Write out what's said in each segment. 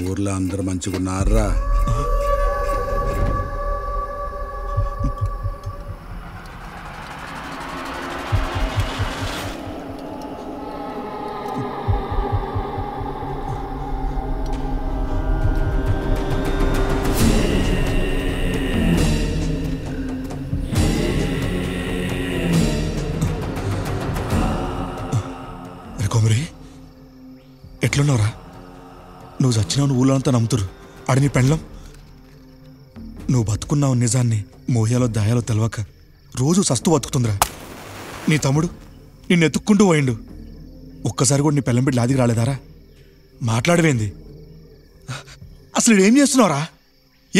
ఊర్లో అందరు మంచిగున్నారా? కొమరి ఎట్లున్నావురా? నువ్వు చచ్చినావు, ఊళ్ళో అంతా నమ్ముతురు. ఆడ నీ పెండ్లం నువ్వు బతుకున్నావు నిజాన్ని మోయాలో దాయాలో తెలవక రోజు సస్తు బతుకుతుందిరా. నీ తమ్ముడు నిన్ను ఎత్తుక్కుంటూ పోయిండు. ఒక్కసారి కూడా నీ పెళ్ళం బిడ్డ లాదికి రాలేదారా? మాట్లాడవేంది? అసలు ఏం చేస్తున్నావురా?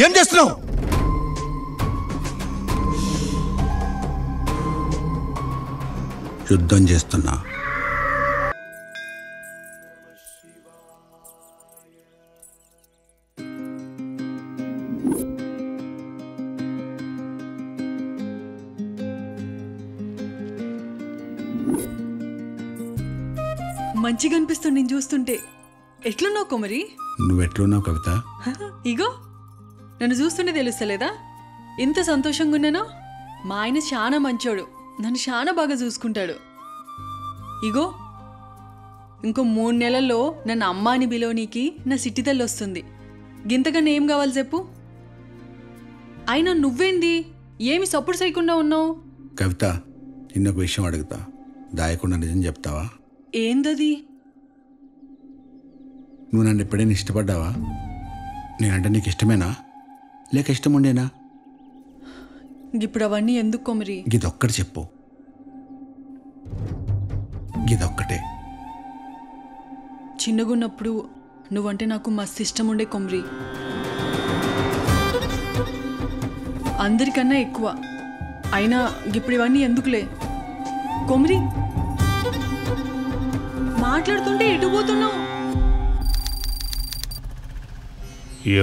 ఏం చేస్తున్నావు? యుద్ధం చేస్తున్నా. మంచిగా అనిపిస్తుంది నేను చూస్తుంటే. ఎట్లున్నావు కొమరి? నువ్వెట్లున్నావు కవిత? ఇగో నన్ను చూస్తుంటే తెలుస్తలేదా ఎంత సంతోషంగా ఉన్నానో? మా ఆయన చాలా మంచోడు, నన్ను చాలా బాగా చూసుకుంటాడు. ఇగో ఇంకో 3 నెలల్లో నన్ను అమ్మ అని బిలోనీకి నా సిట్టి తల్లి వస్తుంది. గింతకన్నా ఏం కావాలి చెప్పు? అయినా నువ్వేంది ఏమి సపోర్ట్ చేయకుండా ఉన్నావు? కవిత, నిన్నొక విషయం అడుగుతా, దాయకుండా నిజం చెప్తావా? ఏందది? నువ్వు నన్ను ఎప్పుడైనా ఇష్టపడ్డావా? నేనంటే నీకు ఇష్టమేనా లేక ఇష్టం ఉండేనా? ఇప్పుడు అవన్నీ ఎందుకు కొమరి? గిదొక్కటి చెప్పు, గిదొక్కటే. చిన్నగున్నప్పుడు నువ్వంటే నాకు మస్తు ఇష్టం ఉండే కొమరి, అందరికన్నా ఎక్కువ. అయినా ఇప్పుడు ఇవన్నీ ఎందుకులే కొమరి? మాట్లాడుతుంటే ఎటు పోతున్నావు?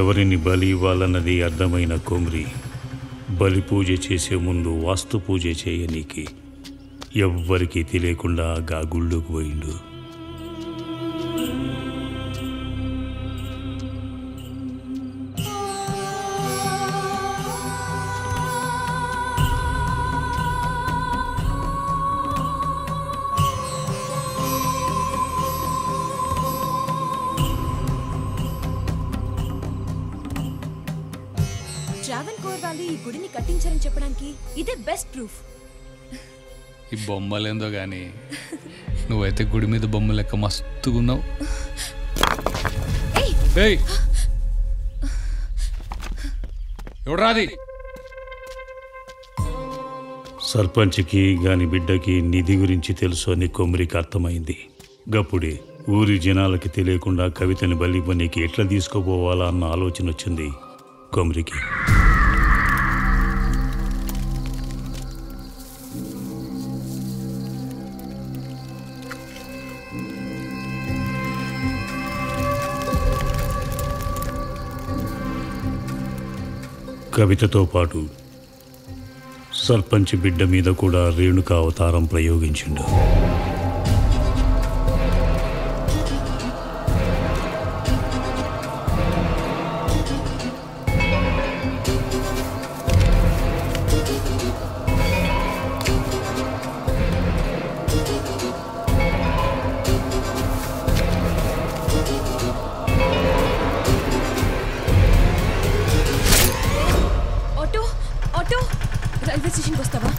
ఎవరిని బలి ఇవ్వాలన్నది అర్థమైన కొమరి బలి పూజ చేసే ముందు వాస్తు పూజ చేయనీకి ఎవ్వరికీ తెలియకుండా గా గుళ్ళోకి పోయిండు. ట్రావెన్కోర్ వాళ్ళు ఈ గుడిని కట్టించారని చెప్పడానికి ఇదే బెస్ట్ ప్రూఫ్. ఈ బొమ్మలేందో గానీ నువ్వైతే గుడి మీద బొమ్మ లెక్క మస్తుగున్నావు. ఎవడ్రాది? సర్పంచ్కి గాని బిడ్డకి నిధి గురించి తెలుసు అని కొమరికి అర్థమైంది. గప్పుడే ఊరి జనాలకి తెలియకుండా కవితని బలివ్వనీకి ఎట్లా తీసుకోపోవాలా అన్న ఆలోచన వచ్చింది కొమరికి. కవితతో పాటు సర్పంచ్ బిడ్డ మీద కూడా రేణుకా అవతారం ప్రయోగించిండు. రైల్వే స్టేషన్కి వస్తావా?